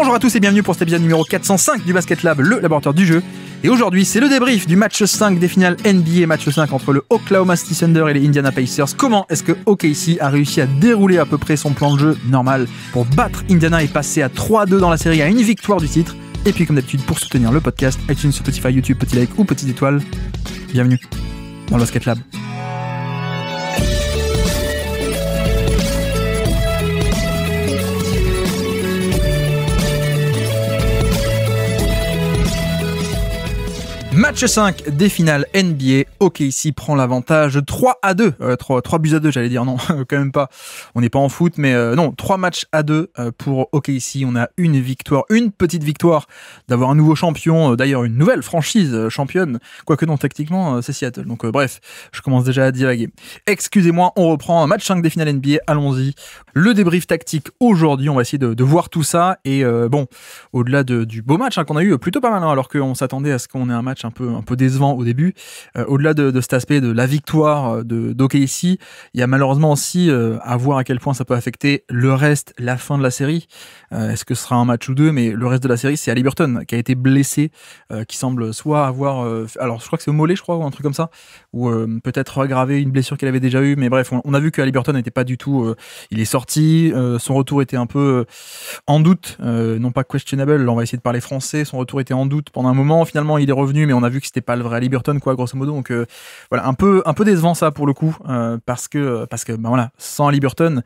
Bonjour à tous et bienvenue pour cet épisode numéro 405 du Basket Lab, le laboratoire du jeu. Et aujourd'hui, c'est le débrief du match 5 des finales NBA, match 5 entre le Oklahoma City Thunder et les Indiana Pacers. Comment est-ce que OKC a réussi à dérouler à peu près son plan de jeu normal pour battre Indiana et passer à 3-2 dans la série à une victoire du titre? Et puis comme d'habitude, pour soutenir le podcast, iTunes, Spotify, YouTube, petit like ou petite étoile. Bienvenue dans le Basket Lab. Match 5 des finales NBA, OKC prend l'avantage 3-2, 3 buts à 2 j'allais dire, non quand même pas, on n'est pas en foot mais non, 3 matchs à 2 pour OKC, on a une victoire, une petite victoire d'avoir un nouveau champion, d'ailleurs une nouvelle franchise championne, quoique non techniquement c'est Seattle, donc bref, je commence déjà à divaguer. Excusez-moi, on reprend match 5 des finales NBA, allons-y. Le débrief tactique aujourd'hui, on va essayer de voir tout ça et bon, au-delà du beau match qu'on a eu plutôt pas mal, alors qu'on s'attendait à ce qu'on ait un match un peu décevant au début. Au-delà de cet aspect de la victoire d'OKC, il y a malheureusement aussi à voir à quel point ça peut affecter le reste, la fin de la série. Est-ce que ce sera un match ou deux, mais le reste de la série, c'est Haliburton qui a été blessé, qui semble soit avoir... alors je crois que c'est au mollet, je crois, ou un truc comme ça, ou peut-être aggraver une blessure qu'il avait déjà eue, mais bref, on a vu que Haliburton n'était pas du tout... il est sorti, son retour était un peu en doute, non pas questionable, là on va essayer de parler français, son retour était en doute pendant un moment, finalement il est revenu, mais on a vu que c'était pas le vrai Haliburton, quoi, grosso modo, donc voilà, un peu décevant ça pour le coup, parce que ben voilà, sans Haliburton,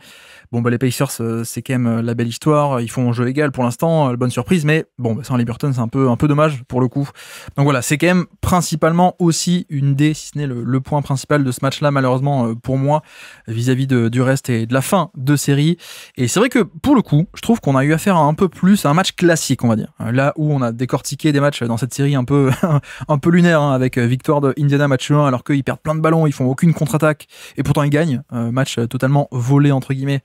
bon bah les Pacers c'est quand même la belle histoire, ils font un jeu égal pour l'instant, bonne surprise, mais bon bah, sans Haliburton c'est un peu dommage pour le coup. Donc voilà, c'est quand même principalement aussi une des, si ce n'est le point principal de ce match-là, malheureusement pour moi, vis-à-vis du reste et de la fin de série. Et c'est vrai que pour le coup, je trouve qu'on a eu affaire à un peu plus à un match classique, on va dire. Là où on a décortiqué des matchs dans cette série un peu lunaire, hein, avec victoire de Indiana match 1, alors qu'ils perdent plein de ballons, ils font aucune contre-attaque, et pourtant ils gagnent. Match totalement volé, entre guillemets,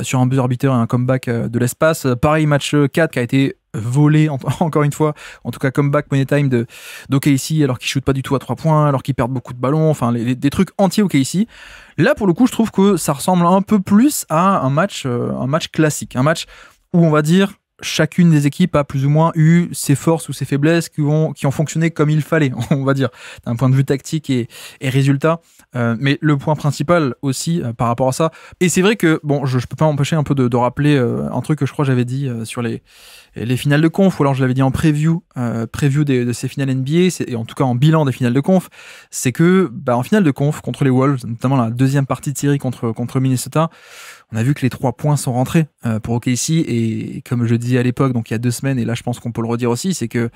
sur un buzzer beater et un comeback de l'espace. Pareil, match 4 qui a été volé encore une fois, en tout cas comeback money time d'OKC, alors qu'ils shootent pas du tout à 3 points, alors qu'ils perdent beaucoup de ballons, enfin des trucs anti-OKC. Là pour le coup je trouve que ça ressemble un peu plus à un match classique, un match où on va dire chacune des équipes a plus ou moins eu ses forces ou ses faiblesses qui ont fonctionné comme il fallait, on va dire, d'un point de vue tactique et résultat. Mais le point principal aussi par rapport à ça, et c'est vrai que bon, je peux pas m'empêcher un peu de rappeler un truc que je crois que j'avais dit sur les finales de conf, ou alors je l'avais dit en preview de ces finales NBA, et en tout cas en bilan des finales de conf, c'est que en finale de conf contre les Wolves, notamment la deuxième partie de série contre Minnesota, on a vu que les 3 points sont rentrés pour OKC, et comme je disais à l'époque, donc il y a 2 semaines, et là je pense qu'on peut le redire aussi, c'est que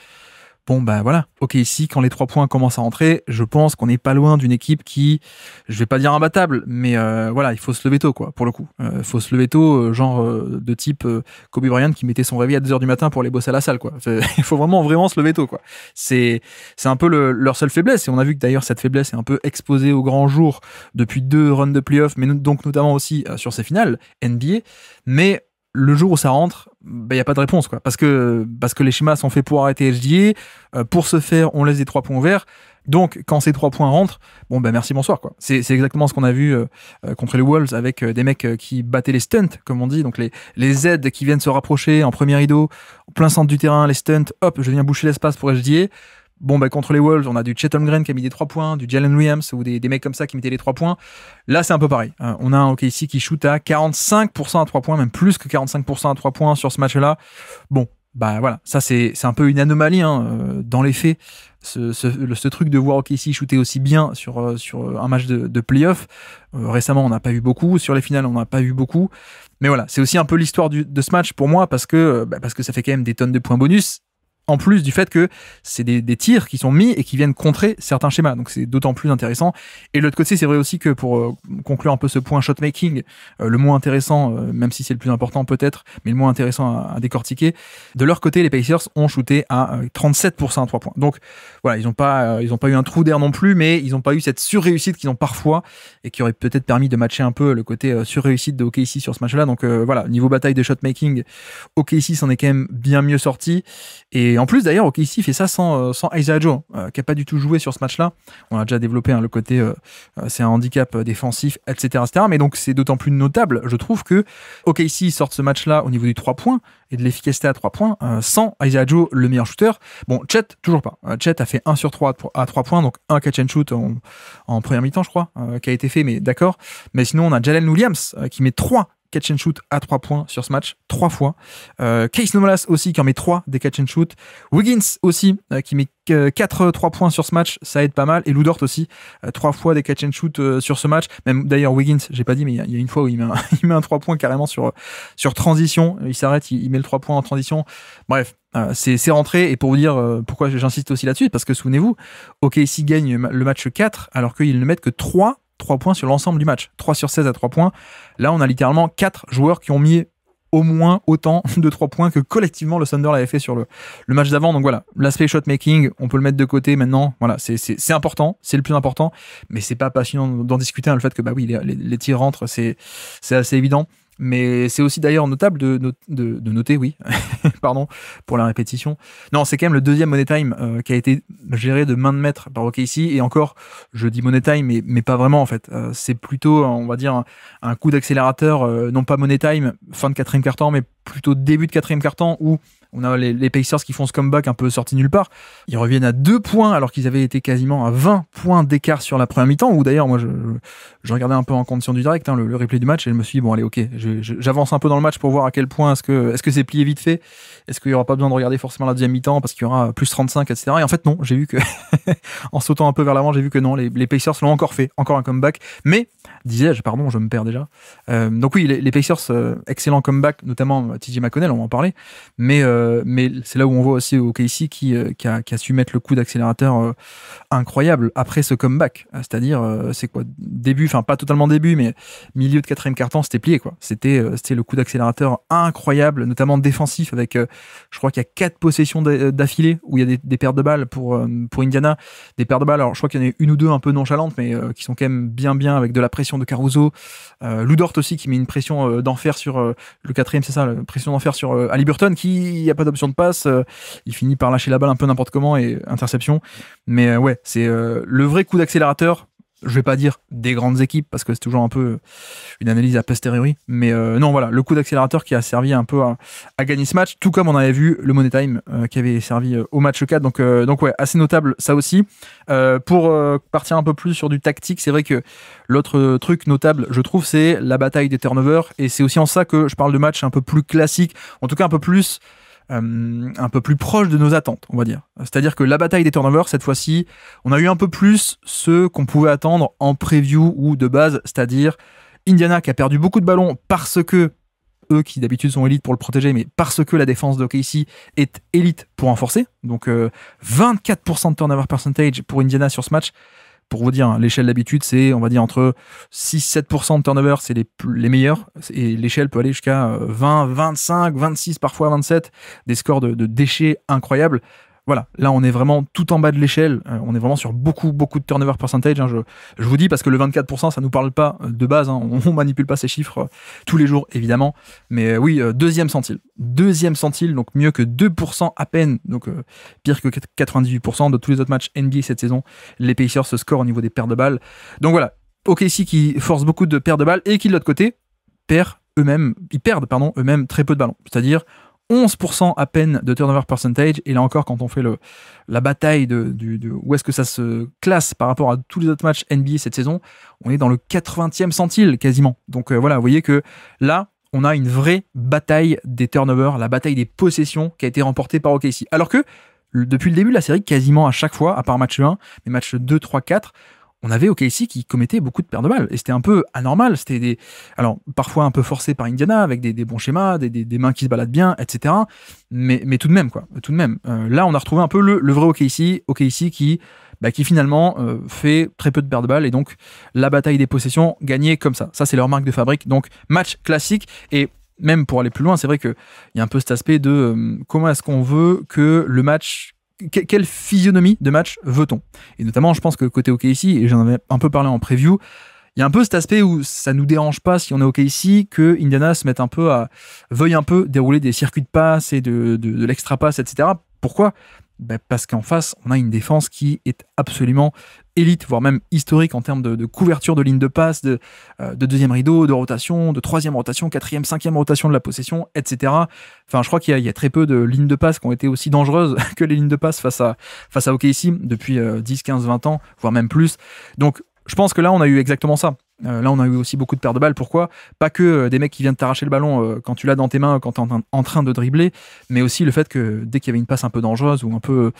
bon voilà, OKC, quand les 3 points commencent à rentrer, je pense qu'on n'est pas loin d'une équipe qui, je vais pas dire imbattable, mais voilà, il faut se lever tôt, quoi, pour le coup. Il faut se lever tôt, genre de type Kobe Bryant qui mettait son réveil à 2h du matin pour aller bosser à la salle, quoi. Il faut vraiment se lever tôt, quoi. C'est un peu leur seule faiblesse, et on a vu que d'ailleurs cette faiblesse est un peu exposée au grand jour depuis 2 runs de playoffs, mais donc notamment aussi sur ces finales NBA, mais le jour où ça rentre, y a pas de réponse, quoi, parce que les schémas sont faits pour arrêter SGA, pour ce faire on laisse des 3 points ouverts, donc quand ces 3 points rentrent, merci bonsoir, quoi. C'est exactement ce qu'on a vu contre les Wolves, avec des mecs qui battaient les stunts, comme on dit, donc les Z qui viennent se rapprocher en premier rideau, en plein centre du terrain, les stunts, hop, je viens boucher l'espace pour SGA. Contre les Wolves, on a du Chet Holmgren qui a mis des 3 points, du Jalen Williams ou des mecs comme ça qui mettaient les 3 points. Là, c'est un peu pareil. On a un OKC qui shoot à 45% à 3 points, même plus que 45% à 3 points sur ce match-là. Voilà, ça c'est un peu une anomalie dans les faits. Ce truc de voir OKC shooter aussi bien sur un match de playoff. Récemment, on n'a pas eu beaucoup. Sur les finales, on n'a pas eu beaucoup. Mais voilà, c'est aussi un peu l'histoire de ce match pour moi, parce que ça fait quand même des tonnes de points bonus. En plus du fait que c'est des tirs qui sont mis et qui viennent contrer certains schémas, donc c'est d'autant plus intéressant. Et de l'autre côté, c'est vrai aussi que pour conclure un peu ce point shotmaking, le moins intéressant, même si c'est le plus important peut-être, mais le moins intéressant à décortiquer, de leur côté, les Pacers ont shooté à 37% à 3 points. Donc voilà, ils n'ont pas eu un trou d'air non plus, mais ils n'ont pas eu cette surréussite qu'ils ont parfois, et qui aurait peut-être permis de matcher un peu le côté surréussite de OKC sur ce match-là. Donc voilà, niveau bataille de shotmaking, OKC s'en est quand même bien mieux sorti. Et en plus, d'ailleurs, OKC fait ça sans Isaiah Joe, qui n'a pas du tout joué sur ce match-là. On a déjà développé le côté, c'est un handicap défensif, etc., etc. Mais donc, c'est d'autant plus notable, je trouve, que OKC sorte ce match-là au niveau des 3 points et de l'efficacité à 3 points, sans Isaiah Joe, le meilleur shooter. Bon, Chet, toujours pas. Chet a fait 1 sur 3 à 3 points, donc un catch and shoot en première mi-temps, je crois, qui a été fait, mais d'accord. Mais sinon, on a Jalen Williams, qui met 3 catch and shoot à 3 points sur ce match, 3 fois. Case Nomalas aussi qui en met 3 des catch and shoot. Wiggins aussi qui met 4 3 points sur ce match, ça aide pas mal. Et Lou Dort aussi, 3 fois des catch and shoot sur ce match. Même d'ailleurs Wiggins, j'ai pas dit, mais il y a une fois où il met un 3 points carrément sur transition. Il s'arrête, il met le 3 points en transition. Bref, c'est rentré. Et pour vous dire pourquoi j'insiste aussi là-dessus, parce que souvenez-vous, OKC gagne le match 4 alors qu'ils ne mettent que 3 points sur l'ensemble du match. 3 sur 16 à 3 points. Là, on a littéralement 4 joueurs qui ont mis au moins autant de 3 points que collectivement le Thunder l'avait fait sur le match d'avant. Donc voilà, l'aspect shot making, on peut le mettre de côté maintenant. Voilà, c'est important, c'est le plus important, mais c'est pas passionnant d'en discuter, le fait que bah oui, les tirs rentrent, c'est assez évident. Mais c'est aussi d'ailleurs notable de noter, oui, pardon pour la répétition. Non, c'est quand même le deuxième Money Time qui a été géré de main de maître par OKC. Et encore, je dis Money Time, mais pas vraiment en fait. C'est plutôt, on va dire, un coup d'accélérateur, non pas Money Time, fin de quatrième quart-temps, mais plutôt début de quatrième quart-temps où on a les Pacers qui font ce comeback un peu sorti nulle part. Ils reviennent à 2 points alors qu'ils avaient été quasiment à 20 points d'écart sur la première mi-temps, où d'ailleurs moi je regardais un peu en condition du direct le replay du match et je me suis dit bon allez ok, j'avance un peu dans le match pour voir à quel point est-ce que c'est plié vite fait, est-ce qu'il n'y aura pas besoin de regarder forcément la deuxième mi-temps parce qu'il y aura plus 35 etc. Et en fait non, j'ai vu que en sautant un peu vers l'avant, j'ai vu que non, les Pacers l'ont encore fait, encore un comeback, mais disais-je, pardon, je me perds déjà. Donc oui, les Pacers, excellent comeback, notamment TJ McConnell, on va en parler, mais c'est là où on voit aussi OKC qui a su mettre le coup d'accélérateur incroyable après ce comeback. C'est-à-dire, c'est quoi, début, enfin pas totalement début, mais milieu de quatrième quart-temps, c'était plié, quoi. C'était le coup d'accélérateur incroyable, notamment défensif, avec, je crois qu'il y a 4 possessions d'affilée où il y a des pertes de balles pour Indiana, des pertes de balles. Alors je crois qu'il y en a une ou deux un peu nonchalantes, mais qui sont quand même bien avec de la pression de Caruso. Lou Dort aussi qui met une pression d'enfer sur le quatrième, c'est ça, la pression d'enfer sur Haliburton, qui a pas d'option de passe, il finit par lâcher la balle un peu n'importe comment et interception. Mais ouais, c'est le vrai coup d'accélérateur. Je vais pas dire des grandes équipes parce que c'est toujours un peu une analyse a posteriori, mais non, voilà, le coup d'accélérateur qui a servi un peu à gagner ce match, tout comme on avait vu le Money Time qui avait servi au match 4, donc ouais, assez notable ça aussi. Pour partir un peu plus sur du tactique, c'est vrai que l'autre truc notable, je trouve, c'est la bataille des turnovers, et c'est aussi en ça que je parle de match un peu plus classique, en tout cas un peu plus proche de nos attentes, on va dire. C'est-à-dire que la bataille des turnovers, cette fois-ci, on a eu un peu plus ce qu'on pouvait attendre en preview ou de base, c'est-à-dire Indiana qui a perdu beaucoup de ballons parce que eux qui d'habitude sont élites pour le protéger, mais parce que la défense d'OKC est élite pour renforcer. Donc 24% de turnover percentage pour Indiana sur ce match. Pour vous dire, l'échelle d'habitude, c'est, on va dire, entre 6-7% de turnover, c'est les meilleurs. Et l'échelle peut aller jusqu'à 20, 25, 26, parfois 27. Des scores de déchets incroyables. Voilà, là on est vraiment tout en bas de l'échelle, on est vraiment sur beaucoup de turnover percentage, je vous dis, parce que le 24% ça nous parle pas de base, on manipule pas ces chiffres tous les jours évidemment, mais oui, deuxième centile, donc mieux que 2% à peine, donc pire que 98% de tous les autres matchs NBA cette saison. Les Pacers se scorent au niveau des pertes de balles, donc voilà, OKC qui force beaucoup de pertes de balles et qui de l'autre côté perdent eux-mêmes très peu de ballons, c'est-à-dire 11% à peine de turnover percentage, et là encore quand on fait la bataille de où est-ce que ça se classe par rapport à tous les autres matchs NBA cette saison, on est dans le 80e centile quasiment. Donc voilà, vous voyez que là on a une vraie bataille des turnovers, la bataille des possessions qui a été remportée par OKC. Alors que depuis le début de la série, quasiment à chaque fois, à part match 1, mais match 2, 3, 4, on avait OKC qui commettait beaucoup de pertes de balles, et c'était un peu anormal, c'était alors parfois un peu forcé par Indiana, avec des bons schémas, des mains qui se baladent bien, etc. Mais tout de même, quoi, tout de même. Là, on a retrouvé un peu le vrai OKC qui finalement fait très peu de pertes de balles, et donc la bataille des possessions gagnée comme ça. Ça, c'est leur marque de fabrique, donc match classique, et même pour aller plus loin, c'est vrai qu'il y a un peu cet aspect de comment est-ce qu'on veut que le match... Quelle physionomie de match veut-on? Et notamment, je pense que côté OKC, et j'en avais un peu parlé en preview, il y a un peu cet aspect où ça nous dérange pas si on est OKC que Indiana se mette veuille un peu dérouler des circuits de passe et de l'extra passe, etc. Pourquoi ? Parce qu'en face, on a une défense qui est absolument élite, voire même historique en termes de couverture de ligne de passe, de deuxième rideau, de rotation, de troisième rotation, quatrième, cinquième rotation de la possession, etc. Enfin, je crois qu'il y a très peu de lignes de passe qui ont été aussi dangereuses que les lignes de passe face à OKC depuis 10, 15, 20 ans, voire même plus. Donc, je pense que là, on a eu exactement ça. Là, on a eu aussi beaucoup de pertes de balles. Pourquoi ? Pas que des mecs qui viennent t'arracher le ballon quand tu l'as dans tes mains, quand tu es en train de dribbler, mais aussi le fait que dès qu'il y avait une passe un peu dangereuse ou un peu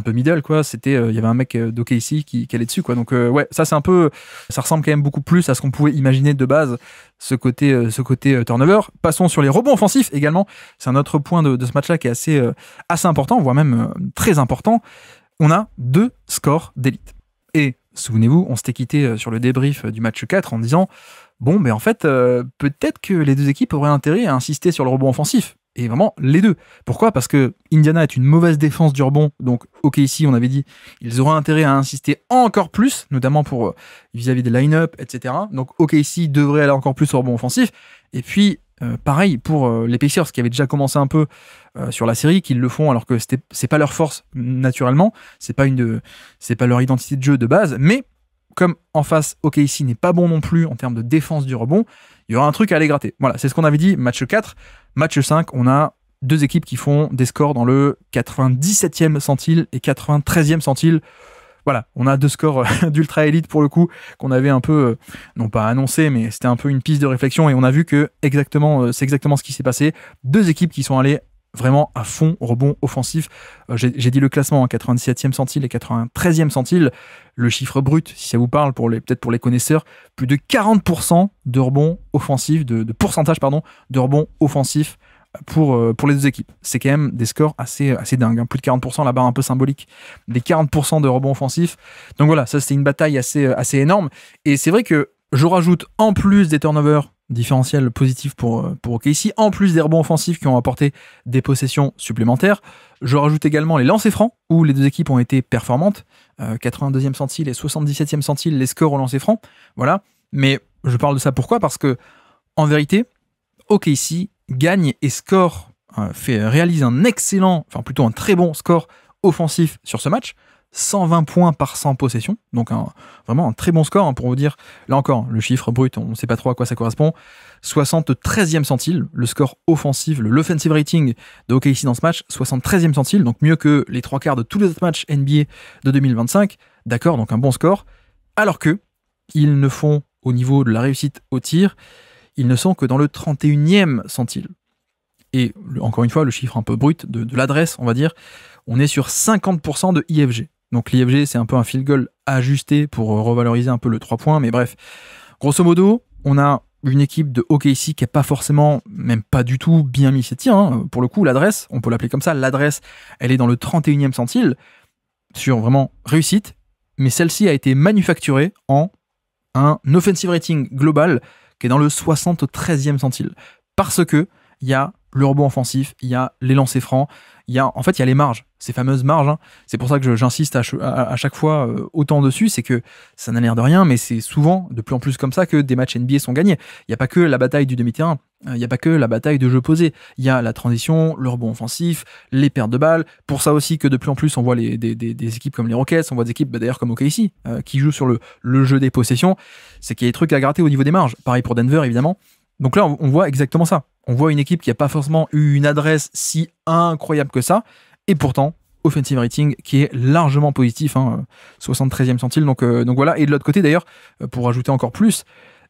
middle, quoi, il y avait un mec d'OKC qui allait dessus, quoi. Donc ouais, ça ressemble quand même beaucoup plus à ce qu'on pouvait imaginer de base, ce côté turnover. Passons sur les rebonds offensifs également. C'est un autre point de ce match-là qui est assez important, voire même très important. On a 2 scores d'élite. Et souvenez-vous, on s'était quitté sur le débrief du match 4 en disant bon, mais en fait, peut-être que les deux équipes auraient intérêt à insister sur le rebond offensif. Et vraiment, les deux. Pourquoi ? Parce que Indiana est une mauvaise défense du rebond. Donc, OKC, on avait dit, ils auraient intérêt à insister encore plus, notamment pour vis-à-vis des line-up, etc. Donc, OKC devrait aller encore plus au rebond offensif. Et puis, pareil pour les Pacers, qui avaient déjà commencé un peu sur la série, qu'ils le font alors que c'est pas leur force naturellement, c'est pas leur identité de jeu de base, mais comme en face OKC n'est pas bon non plus en termes de défense du rebond, il y aura un truc à aller gratter. Voilà, c'est ce qu'on avait dit, match 4. Match 5, on a 2 équipes qui font des scores dans le 97e centile et 93e centile. Voilà, on a 2 scores d'ultra élite pour le coup, qu'on avait un peu, non pas annoncé, mais c'était un peu une piste de réflexion, et on a vu que c'est exactement ce qui s'est passé. 2 équipes qui sont allées vraiment à fond rebond offensif. J'ai dit le classement, 97e centile et 93e centile. Le chiffre brut, si ça vous parle, peut-être pour les connaisseurs, plus de 40% de rebond offensif, de pourcentage de rebond offensif pour les 2 équipes. C'est quand même des scores assez dingues, hein. Plus de 40%, la barre un peu symbolique, des 40% de rebond offensif. Donc voilà, ça c'était une bataille assez énorme. Et c'est vrai que je rajoute, en plus des turnovers différentiels positifs pour OKC, en plus des rebonds offensifs qui ont apporté des possessions supplémentaires, je rajoute également les lancers francs, où les 2 équipes ont été performantes, 82e centile et 77e centile, les scores au lancer franc, voilà. Mais je parle de ça pourquoi ? Parce que, en vérité, OKC gagne et réalise un très bon score offensif sur ce match, 120 points par 100 possessions, donc vraiment un très bon score, hein, pour vous dire, là encore, le chiffre brut, on ne sait pas trop à quoi ça correspond, 73e centile, le score offensif, l'offensive rating de OKC dans ce match, 73e centile, donc mieux que les 3/4 de tous les autres matchs NBA de 2025, d'accord, donc un bon score, alors que ils ne font, au niveau de la réussite au tir, ils ne sont que dans le 31e centile. Et encore une fois, le chiffre un peu brut de l'adresse, on va dire, on est sur 50% de IFG. Donc l'IFG, c'est un peu un field goal ajusté pour revaloriser un peu le 3 points, mais bref. Grosso modo, on a une équipe de OKC qui n'a pas forcément, même pas du tout bien mis ses tirs, hein. Pour le coup, l'adresse, on peut l'appeler comme ça, l'adresse, elle est dans le 31e centile, sur vraiment réussite, mais celle-ci a été manufacturée en un offensive rating global qui est dans le 73e centile. Parce que il y a le rebond offensif, il y a les lancers francs, il y a les marges, ces fameuses marges, hein. C'est pour ça que j'insiste à chaque fois autant dessus, c'est que ça n'a l'air de rien, mais c'est souvent de plus en plus comme ça que des matchs NBA sont gagnés. Il n'y a pas que la bataille du demi-terrain, il n'y a pas que la bataille de jeu posé, il y a la transition, le rebond offensif, les pertes de balles. Pour ça aussi que de plus en plus on voit des équipes comme les Rockets, on voit des équipes d'ailleurs comme OKC qui jouent sur le jeu des possessions, c'est qu'il y a des trucs à gratter au niveau des marges. Pareil pour Denver évidemment. Donc là on voit exactement ça. On voit une équipe qui n'a pas forcément eu une adresse si incroyable que ça, et pourtant, offensive rating qui est largement positif, 73e centile, donc voilà. Et de l'autre côté d'ailleurs, pour rajouter encore plus,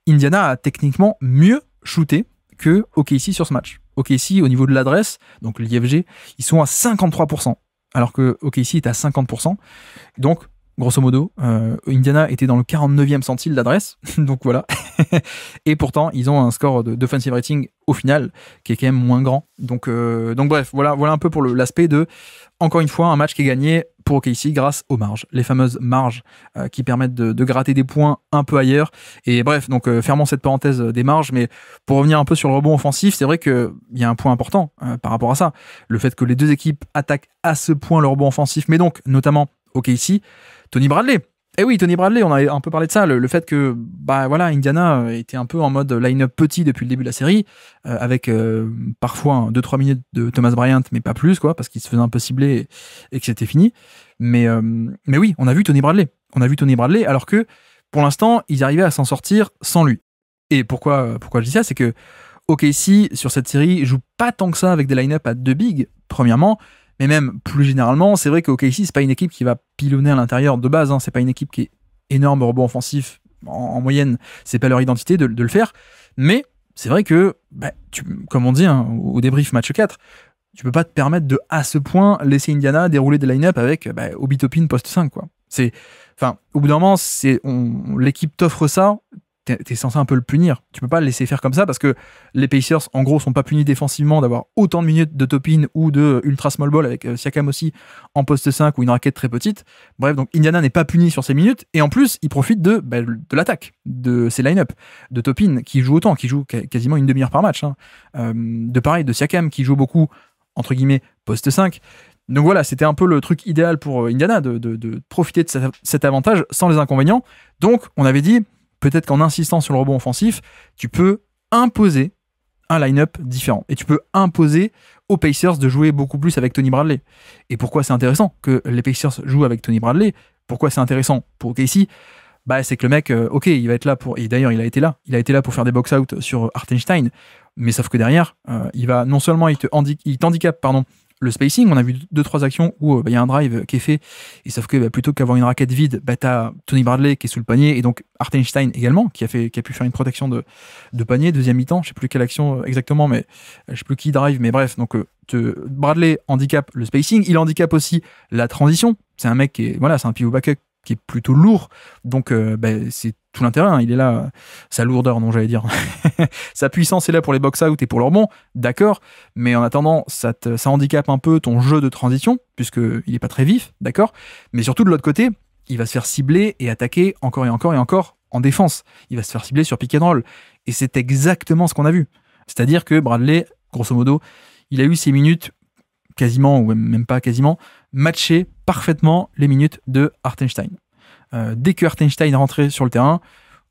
Indiana a techniquement mieux shooté que OKC sur ce match. OKC, au niveau de l'adresse, donc l'IFG, ils sont à 53%, alors que OKC est à 50%. Donc, grosso modo, Indiana était dans le 49e centile d'adresse, donc voilà. Et pourtant, ils ont un score d'offensive rating au final qui est quand même moins grand. Donc bref, voilà un peu pour l'aspect de, encore une fois, un match qui est gagné pour OKC grâce aux marges, les fameuses marges qui permettent de gratter des points un peu ailleurs. Et bref, donc fermons cette parenthèse des marges, mais pour revenir un peu sur le rebond offensif, c'est vrai qu'il y a un point important par rapport à ça. Le fait que les 2 équipes attaquent à ce point le rebond offensif, mais donc notamment OKC, Tony Bradley, Et oui, Tony Bradley, on a un peu parlé de ça, le fait que bah voilà, Indiana était un peu en mode line-up petit depuis le début de la série, avec parfois 2-3 minutes de Thomas Bryant, mais pas plus, quoi, parce qu'il se faisait un peu cibler et que c'était fini. Mais oui, on a vu Tony Bradley. On a vu Tony Bradley, alors que pour l'instant, ils arrivaient à s'en sortir sans lui. Et pourquoi je dis ça, c'est que OKC, sur cette série, joue pas tant que ça avec des line-up à 2 bigs, premièrement. Mais même plus généralement, c'est vrai que OKC, c'est pas une équipe qui va pilonner à l'intérieur de base. Hein. C'est pas une équipe qui est énorme au rebond offensif en moyenne. C'est pas leur identité de le faire. Mais c'est vrai que, comme on dit au débrief match 4, tu peux pas te permettre de, à ce point, laisser Indiana dérouler des line-up avec Obi Toppin post 5. Quoi. Au bout d'un moment, l'équipe t'offre ça. T'es censé un peu le punir. Tu peux pas le laisser faire comme ça parce que les Pacers, en gros, sont pas punis défensivement d'avoir autant de minutes de Toppin ou de ultra small ball avec Siakam aussi en poste 5 ou une raquette très petite. Bref, donc Indiana n'est pas puni sur ces minutes et en plus, il profite de l'attaque, de ses line-up, de Toppin qui joue autant, qui joue quasiment une demi-heure par match. De Siakam qui joue beaucoup, entre guillemets, poste 5. Donc voilà, c'était un peu le truc idéal pour Indiana de profiter de cet avantage sans les inconvénients. Donc, on avait dit, peut-être qu'en insistant sur le rebond offensif, tu peux imposer un line-up différent. Et tu peux imposer aux Pacers de jouer beaucoup plus avec Tony Bradley. Et pourquoi c'est intéressant que les Pacers jouent avec Tony Bradley? Pourquoi c'est intéressant pour OKC? C'est que le mec, il va être là pour... Et d'ailleurs, il a été là pour faire des box-out sur Hartenstein. Mais sauf que derrière, il va non seulement il t'handicape, le spacing. On a vu 2-3 actions où il y a un drive qui est fait, et sauf que plutôt qu'avoir une raquette vide, t'as Tony Bradley qui est sous le panier, et donc Hartenstein également, qui a pu faire une protection de panier, deuxième mi-temps, je sais plus quelle action exactement, mais je sais plus qui drive, mais bref, donc Bradley handicape le spacing, il handicape aussi la transition. C'est un mec qui est, c'est un pivot backup qui est plutôt lourd, donc c'est tout l'intérêt, il est là, sa lourdeur, non, j'allais dire. Sa puissance est là pour les box-out et pour le rebond, d'accord, mais en attendant, ça handicape un peu ton jeu de transition, puisqu'il n'est pas très vif, d'accord, mais surtout de l'autre côté, il va se faire cibler et attaquer encore et encore et encore en défense. Il va se faire cibler sur pick and roll, et c'est exactement ce qu'on a vu. C'est-à-dire que Bradley, grosso modo, il a eu ses minutes quasiment, ou même pas quasiment, matché parfaitement les minutes de Hartenstein. Dès que Hartenstein rentrait sur le terrain,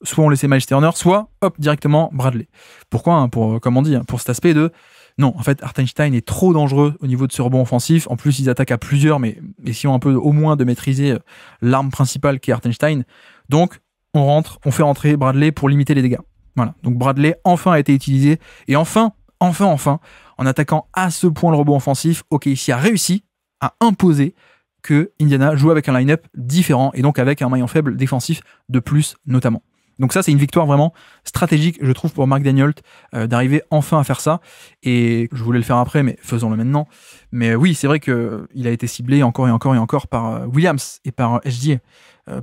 soit on laissait Miles Turner, soit directement Bradley. Pourquoi? Comme on dit, pour cet aspect de non, en fait, Hartenstein est trop dangereux au niveau de ce rebond offensif. En plus, ils attaquent à plusieurs, mais essayons un peu au moins de maîtriser l'arme principale qui est Hartenstein. Donc, on fait rentrer Bradley pour limiter les dégâts. Voilà. Donc Bradley enfin a été utilisé, et enfin, en attaquant à ce point le rebond offensif, OKC a réussi à imposer que Indiana joue avec un line-up différent et donc avec un maillon faible défensif de plus notamment. Donc ça, c'est une victoire vraiment stratégique, je trouve, pour Mark Daigneault d'arriver enfin à faire ça. Et je voulais le faire après, mais faisons-le maintenant. Mais oui, c'est vrai qu'il a été ciblé encore et encore et encore par Williams et par SGA,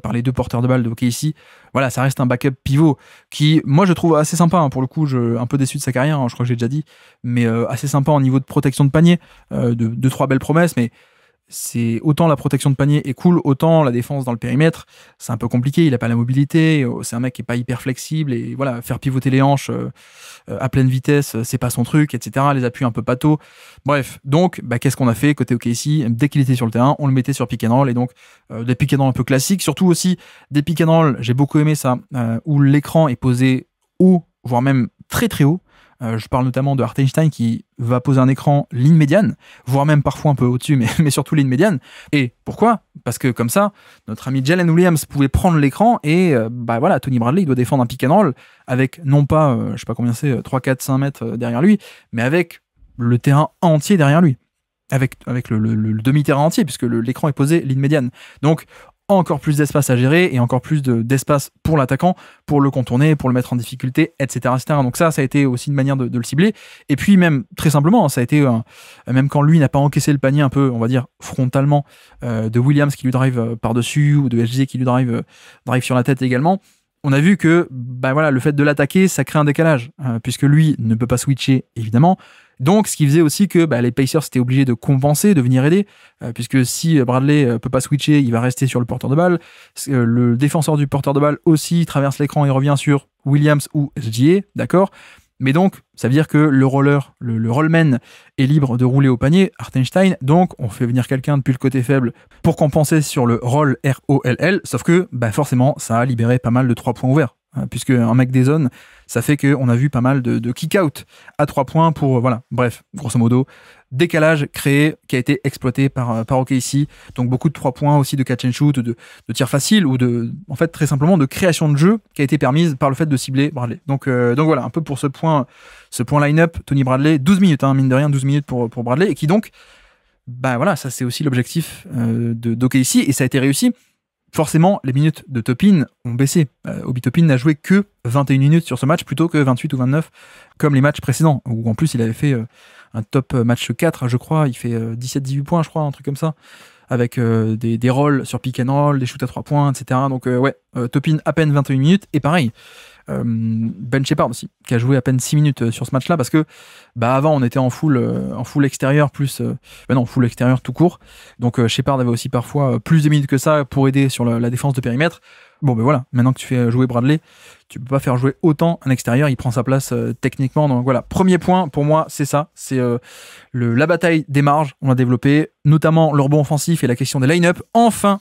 par les deux porteurs de balle de OKC. Voilà, ça reste un backup pivot qui, moi, je trouve assez sympa. Pour le coup, un peu déçu de sa carrière, je crois que j'ai déjà dit, mais assez sympa au niveau de protection de panier, de 3 belles promesses, mais c'est autant la protection de panier est cool, autant la défense dans le périmètre, c'est un peu compliqué, il a pas la mobilité, c'est un mec qui est pas hyper flexible, et voilà, faire pivoter les hanches à pleine vitesse, c'est pas son truc, etc. Les appuis un peu pâteaux. Bref, donc, qu'est-ce qu'on a fait côté OKC? Dès qu'il était sur le terrain, on le mettait sur pick and roll, et donc des pick and roll un peu classiques, surtout aussi des pick and roll, j'ai beaucoup aimé ça, où l'écran est posé haut, voire même très très haut. Je parle notamment de Hartenstein qui va poser un écran ligne médiane, voire même parfois un peu au-dessus, mais surtout ligne médiane. Et pourquoi? Parce que comme ça, notre ami Jalen Williams pouvait prendre l'écran et Tony Bradley il doit défendre un pick and roll avec non pas, je sais pas combien c'est, 3, 4, 5 mètres derrière lui, mais avec le terrain entier derrière lui. Avec le demi-terrain entier, puisque l'écran est posé ligne médiane. Donc, encore plus d'espace à gérer et encore plus d'espace pour l'attaquant, pour le contourner, pour le mettre en difficulté, etc. Donc ça a été aussi une manière de le cibler. Et puis même, très simplement, ça a été, même quand lui n'a pas encaissé le panier un peu, on va dire, frontalement, de Williams qui lui drive par-dessus, ou de SGA qui lui drive sur la tête également, on a vu que le fait de l'attaquer, ça crée un décalage, puisque lui ne peut pas switcher, évidemment. Donc, ce qui faisait aussi que les Pacers étaient obligés de compenser, de venir aider, puisque si Bradley peut pas switcher, il va rester sur le porteur de balle. Le défenseur du porteur de balle aussi traverse l'écran et revient sur Williams ou SGA, d'accord. Mais donc, ça veut dire que le roller, le rollman est libre de rouler au panier, Hartenstein, donc on fait venir quelqu'un depuis le côté faible pour compenser sur le roll R-O-L-L, sauf que forcément, ça a libéré pas mal de 3 points ouverts. Puisque un mec des zones, ça fait qu'on a vu pas mal de kick-out à 3 points pour, voilà, bref, grosso modo, décalage créé, qui a été exploité par OKC, donc beaucoup de 3 points aussi de catch and shoot, de tir facile, ou en fait, très simplement, de création de jeu qui a été permise par le fait de cibler Bradley. Donc voilà, un peu pour ce point line-up, Tony Bradley, 12 minutes, mine de rien, 12 minutes pour Bradley, et qui donc, voilà, ça c'est aussi l'objectif d'OKC, et ça a été réussi. Forcément, les minutes de Toppin ont baissé. Obi Toppin n'a joué que 21 minutes sur ce match plutôt que 28 ou 29 comme les matchs précédents, où en plus il avait fait un top match 4, je crois, il fait 17-18 points, je crois, un truc comme ça, avec des rolls sur pick and roll, des shoots à 3 points, etc. Donc Toppin à peine 21 minutes, et pareil, Ben Sheppard aussi, qui a joué à peine 6 minutes sur ce match-là, parce que avant on était en full extérieur, plus full extérieur tout court, donc Sheppard avait aussi parfois plus de minutes que ça pour aider sur la défense de périmètre. Bon voilà, maintenant que tu fais jouer Bradley, tu peux pas faire jouer autant un extérieur, il prend sa place techniquement. Donc voilà, premier point pour moi, c'est ça, c'est la bataille des marges, on l'a développé, notamment le rebond offensif et la question des line-up. Enfin,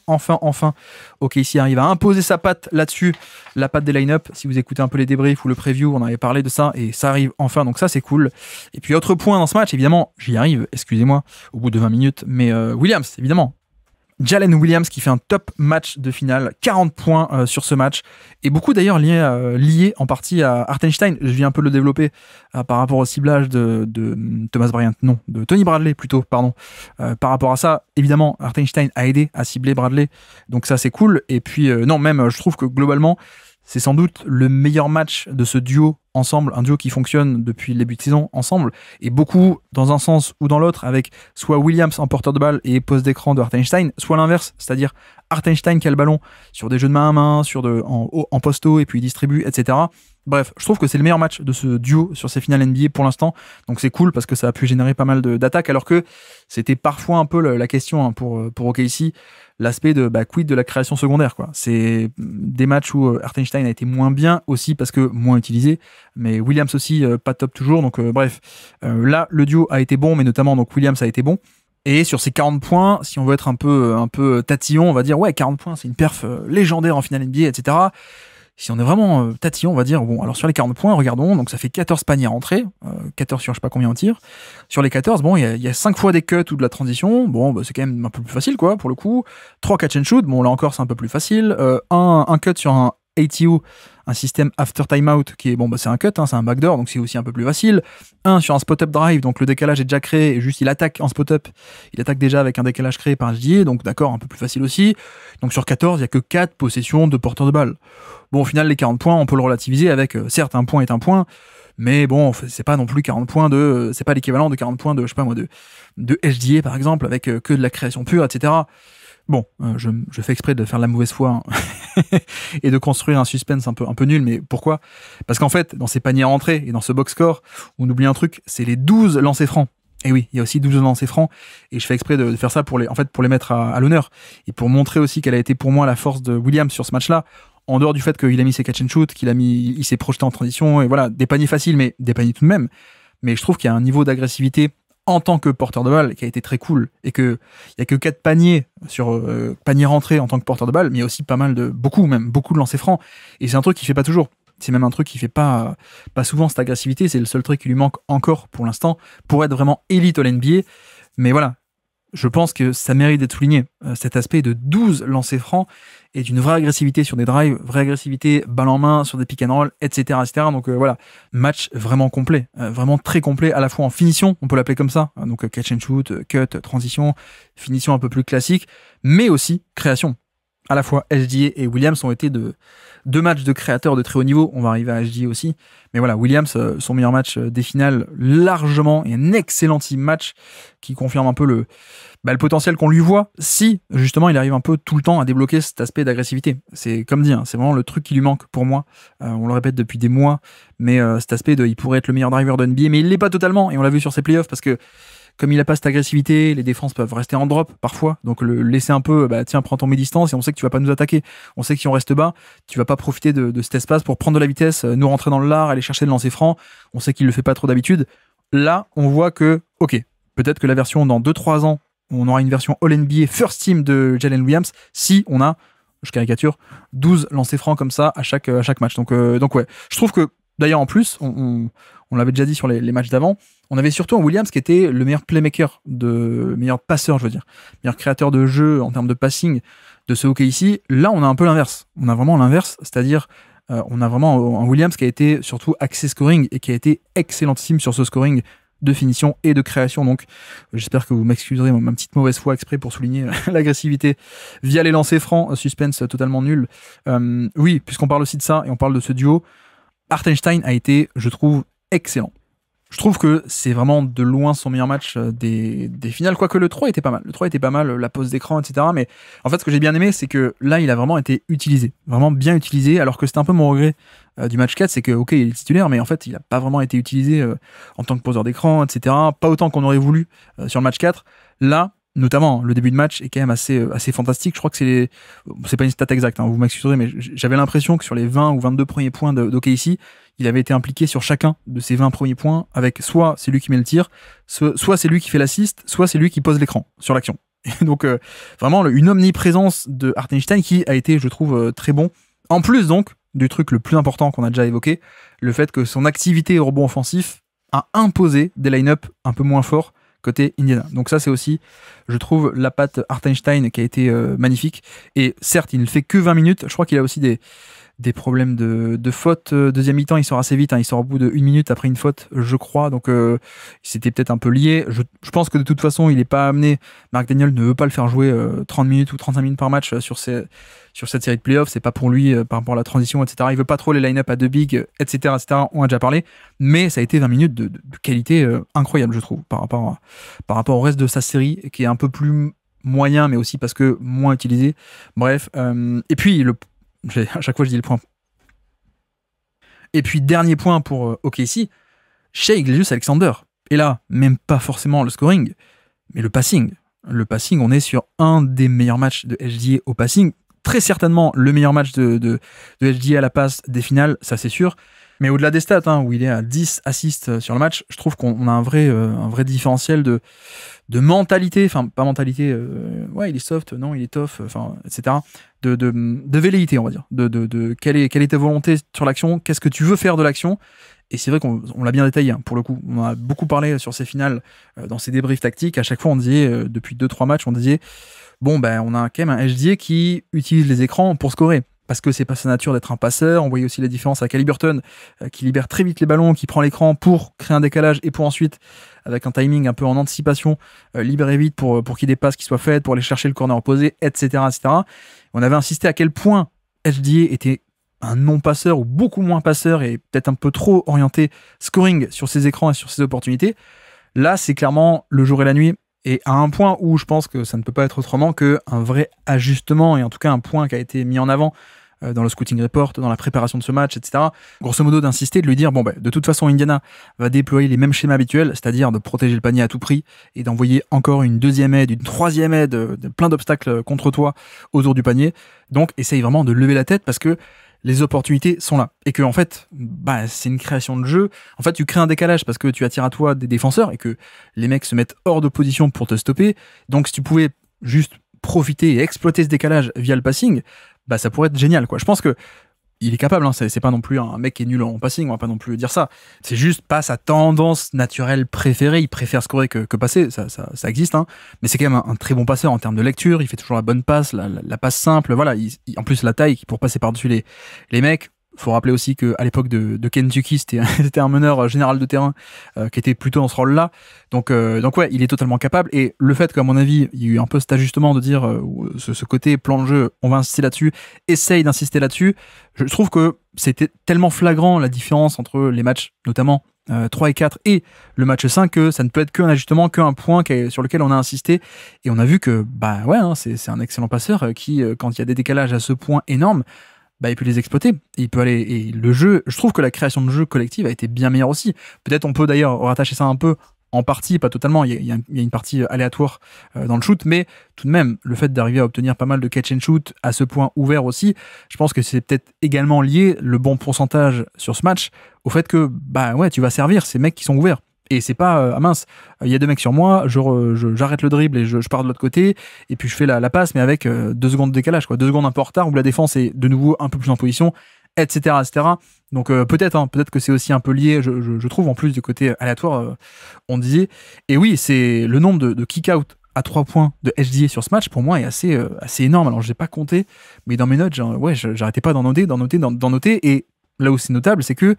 OKC arrive à imposer sa patte là-dessus, la patte des line-up. Si vous écoutez un peu les débriefs ou le preview, on avait parlé de ça et ça arrive enfin, donc ça c'est cool. Et puis autre point dans ce match, évidemment, j'y arrive, excusez-moi, au bout de 20 minutes, mais Williams, évidemment. Jalen Williams qui fait un top match de finale, 40 points sur ce match, et beaucoup d'ailleurs lié en partie à Hartenstein. Je viens un peu le développer par rapport au ciblage de Thomas Bryant, non, de Tony Bradley plutôt, pardon. Par rapport à ça, évidemment, Hartenstein a aidé à cibler Bradley, donc ça c'est cool. Et puis même je trouve que globalement, c'est sans doute le meilleur match de ce duo ensemble, un duo qui fonctionne depuis le début de saison ensemble, et beaucoup dans un sens ou dans l'autre, avec soit Williams en porteur de balle et poste d'écran de Hartenstein, soit l'inverse, c'est-à-dire Hartenstein qui a le ballon sur des jeux de main à main, en posto, et puis il distribue, etc. Bref, je trouve que c'est le meilleur match de ce duo sur ces finales NBA pour l'instant, donc c'est cool parce que ça a pu générer pas mal d'attaques, alors que c'était parfois un peu la question pour OKC, l'aspect de quid de la création secondaire, quoi. C'est des matchs où Hartenstein a été moins bien aussi parce que moins utilisé, mais Williams aussi pas top toujours, donc bref, là le duo a été bon, mais notamment donc Williams a été bon. Et sur ces 40 points, si on veut être un peu tatillon, on va dire 40 points, c'est une perf légendaire en finale NBA, etc. Si on est vraiment tatillon, on va dire, bon, alors sur les 40 points, regardons, donc ça fait 14 paniers rentrés, 14 sur je sais pas combien on tire. Sur les 14, bon, il y a 5 fois des cuts ou de la transition, bon, c'est quand même un peu plus facile, quoi, pour le coup. 3 catch and shoot, bon, là encore, c'est un peu plus facile. Un cut sur un ATO, un système after timeout qui est, c'est un cut, c'est un backdoor, donc c'est aussi un peu plus facile. Un sur un spot-up drive, donc le décalage est déjà créé, et juste il attaque en spot-up, il attaque déjà avec un décalage créé par SGA, donc d'accord, un peu plus facile aussi. Donc sur 14, il n'y a que 4 possessions de porteur de balle. Bon, au final, les 40 points, on peut le relativiser avec, certes, un point est un point, mais bon, c'est pas non plus 40 points c'est pas l'équivalent de 40 points de SGA, par exemple, avec que de la création pure, etc. Bon, je fais exprès de faire de la mauvaise foi et de construire un suspense un peu nul, mais pourquoi ? Parce qu'en fait, dans ces paniers rentrés et dans ce box score, on oublie un truc, c'est les 12 lancers francs. Et oui, il y a aussi 12 lancers francs, et je fais exprès de faire ça pour les mettre à l'honneur, et pour montrer aussi quelle a été pour moi la force de Williams sur ce match-là, en dehors du fait qu'il a mis ses catch and shoot, il s'est projeté en transition, et voilà, des paniers faciles, mais des paniers tout de même. Mais je trouve qu'il y a un niveau d'agressivité en tant que porteur de balle qui a été très cool, et qu'il n'y a que 4 paniers sur paniers rentrés en tant que porteur de balle, mais il y a aussi beaucoup de lancers francs, et c'est un truc qu'il fait pas toujours. C'est même un truc qui fait pas souvent cette agressivité, c'est le seul truc qui lui manque encore pour l'instant pour être vraiment élite au NBA. Mais voilà, je pense que ça mérite d'être souligné, cet aspect de 12 lancers francs et d'une vraie agressivité sur des drives, vraie agressivité balle en main sur des pick and roll, etc. etc. Donc voilà, match vraiment complet, vraiment très complet, à la fois en finition, on peut l'appeler comme ça, donc catch and shoot, cut, transition, finition un peu plus classique, mais aussi création. À la fois SGA et Williams ont été deux matchs de créateurs de très haut niveau. On va arriver à SGA aussi. Mais voilà, Williams, son meilleur match des finales, largement, et un excellentissime match qui confirme un peu le potentiel qu'on lui voit, si justement il arrive un peu tout le temps à débloquer cet aspect d'agressivité. C'est comme dit, c'est vraiment le truc qui lui manque pour moi. On le répète depuis des mois, mais cet aspect il pourrait être le meilleur driver de NBA, mais il l'est pas totalement, et on l'a vu sur ses playoffs, parce que comme il a pas cette agressivité, les défenses peuvent rester en drop parfois, donc le laisser un peu, tiens, prends ton distance et on sait que tu vas pas nous attaquer, on sait que si on reste bas, tu vas pas profiter de cet espace pour prendre de la vitesse, nous rentrer dans le lard, aller chercher le lancer franc, on sait qu'il le fait pas trop d'habitude. Là, on voit que, ok, peut-être que la version dans 2-3 ans, on aura une version All-NBA First Team de Jalen Williams si on a, je caricature, 12 lancers francs comme ça à chaque match. Donc ouais, je trouve que d'ailleurs en plus, on l'avait déjà dit sur les matchs d'avant, on avait surtout un Williams qui était le meilleur playmaker, meilleur passeur, je veux dire, meilleur créateur de jeu en termes de passing de ce hockey ici. Là, on a un peu l'inverse. On a vraiment l'inverse, c'est-à-dire on a vraiment un Williams qui a été surtout axé scoring et qui a été excellentissime sur ce scoring de finition et de création. Donc j'espère que vous m'excuserez ma petite mauvaise foi exprès pour souligner l'agressivité via les lancers francs, suspense totalement nul. Oui, puisqu'on parle aussi de ça et on parle de ce duo, Hartenstein a été, je trouve, excellent. Je trouve que c'est vraiment de loin son meilleur match des finales, quoique le 3 était pas mal. Le 3 était pas mal, la pose d'écran, etc. Mais en fait, ce que j'ai bien aimé, c'est que là, il a vraiment été utilisé. Vraiment bien utilisé, alors que c'était un peu mon regret du match 4, c'est que, ok, il est titulaire, mais en fait, il n'a pas vraiment été utilisé en tant que poseur d'écran, etc. Pas autant qu'on aurait voulu sur le match 4. Là, notamment, le début de match est quand même assez fantastique. Je crois que c'est pas une stat exacte, hein, vous m'excuserez, mais j'avais l'impression que sur les 20 ou 22 premiers points d'OKC, il avait été impliqué sur chacun de ces 20 premiers points, avec soit c'est lui qui met le tir, soit c'est lui qui fait l'assist, soit c'est lui qui pose l'écran sur l'action. Et donc, vraiment, une omniprésence de Hartenstein qui a été, je trouve, très bon. En plus, donc, du truc le plus important qu'on a déjà évoqué, le fait que son activité au rebond offensif a imposé des line-up un peu moins forts côté Indiana. Donc ça, c'est aussi, je trouve, la patte Hartenstein qui a été magnifique. Et certes, il ne fait que 20 minutes. Je crois qu'il a aussi des problèmes de faute. Deuxième mi-temps, il sort assez vite. Hein, il sort au bout de 1 minute après une faute, je crois. Donc, c'était peut-être un peu lié. Je pense que de toute façon, il n'est pas amené. Mark Daniel ne veut pas le faire jouer 30 minutes ou 35 minutes par match sur cette série de playoffs. C'est pas pour lui par rapport à la transition, etc. Il veut pas trop les line-up à deux big, etc., etc. On a déjà parlé. Mais ça a été 20 minutes de qualité incroyable, je trouve, par rapport au reste de sa série, qui est un peu plus moyen, mais aussi parce que moins utilisé. Bref. Et puis, à chaque fois je dis le point. Et puis dernier point pour OKC, Shai Gilgeous-Alexander. Et là, même pas forcément le scoring, mais le passing. Le passing, on est sur un des meilleurs matchs de SGA au passing. Très certainement le meilleur match de SGA à la passe des finales, ça c'est sûr. Mais au-delà des stats, hein, où il est à 10 assists sur le match, je trouve qu'on a un vrai différentiel de mentalité, enfin pas mentalité, ouais il est soft, non il est tough, enfin etc. De velléité, on va dire, de quelle est ta volonté sur l'action, qu'est-ce que tu veux faire de l'action. Et c'est vrai qu'on l'a bien détaillé, hein, pour le coup. On a beaucoup parlé sur ces finales, dans ces débriefs tactiques. À chaque fois, on disait, depuis 2-3 matchs, on disait, bon, on a quand même un HDA qui utilise les écrans pour scorer. Parce que c'est pas sa nature d'être un passeur. On voyait aussi la différence avec Haliburton, qui libère très vite les ballons, qui prend l'écran pour créer un décalage et pour ensuite, avec un timing un peu en anticipation, libérer vite pour qu'il y ait des passes qui soient faites, pour aller chercher le corner opposé, etc., etc. On avait insisté à quel point HDA était un non-passeur ou beaucoup moins passeur et peut-être un peu trop orienté scoring sur ses écrans et sur ses opportunités. Là, c'est clairement le jour et la nuit. Et à un point où je pense que ça ne peut pas être autrement qu'un vrai ajustement, et en tout cas un point qui a été mis en avant dans le scouting report, dans la préparation de ce match, etc. Grosso modo, d'insister, de lui dire, de toute façon, Indiana va déployer les mêmes schémas habituels, c'est-à-dire de protéger le panier à tout prix et d'envoyer encore une deuxième aide, une troisième aide, plein d'obstacles contre toi autour du panier. Donc, essaye vraiment de lever la tête parce que les opportunités sont là. Et que, en fait, c'est une création de jeu. En fait, tu crées un décalage parce que tu attires à toi des défenseurs et que les mecs se mettent hors de position pour te stopper. Donc, si tu pouvais juste profiter et exploiter ce décalage via le passing, ça pourrait être génial, quoi. Je pense que il est capable, hein. C'est pas non plus un mec qui est nul en passing, on va pas non plus dire ça. C'est juste pas sa tendance naturelle préférée. Il préfère scorer que passer, ça existe, hein. Mais c'est quand même un très bon passeur en termes de lecture. Il fait toujours la bonne passe, la passe simple. Voilà. En plus, la taille pour passer par-dessus les mecs. Faut rappeler aussi qu'à l'époque de Kentucky, c'était un meneur général de terrain qui était plutôt dans ce rôle-là. Donc ouais, il est totalement capable. Et le fait qu'à mon avis, il y a eu un peu cet ajustement de dire ce côté plan de jeu, on va insister là-dessus, essaye d'insister là-dessus. Je trouve que c'était tellement flagrant la différence entre les matchs, notamment 3 et 4 et le match 5, que ça ne peut être qu'un ajustement, qu'un point sur lequel on a insisté. Et on a vu que, ouais, hein, c'est un excellent passeur qui, quand il y a des décalages à ce point énorme, il peut les exploiter, il peut aller, et le jeu, je trouve que la création de jeu collective a été bien meilleure aussi. Peut-être on peut d'ailleurs rattacher ça un peu en partie, pas totalement, il y a une partie aléatoire dans le shoot, mais tout de même, le fait d'arriver à obtenir pas mal de catch and shoot à ce point ouvert aussi, je pense que c'est peut-être également lié, le bon pourcentage sur ce match, au fait que, bah ouais, tu vas servir ces mecs qui sont ouverts. Et c'est pas, ah mince, il y a 2 mecs sur moi, j'arrête le dribble et je pars de l'autre côté, et puis je fais la passe, mais avec 2 secondes de décalage, quoi. 2 secondes un peu en retard, où la défense est de nouveau un peu plus en position, etc., etc. Donc peut-être que c'est aussi un peu lié, je trouve, en plus du côté aléatoire, on disait. Et oui, c'est le nombre de kick-out à 3 points de HDA sur ce match, pour moi, est assez énorme. Alors, je n'ai pas compté, mais dans mes notes, j'arrêtais pas d'en noter. Et là où c'est notable, c'est que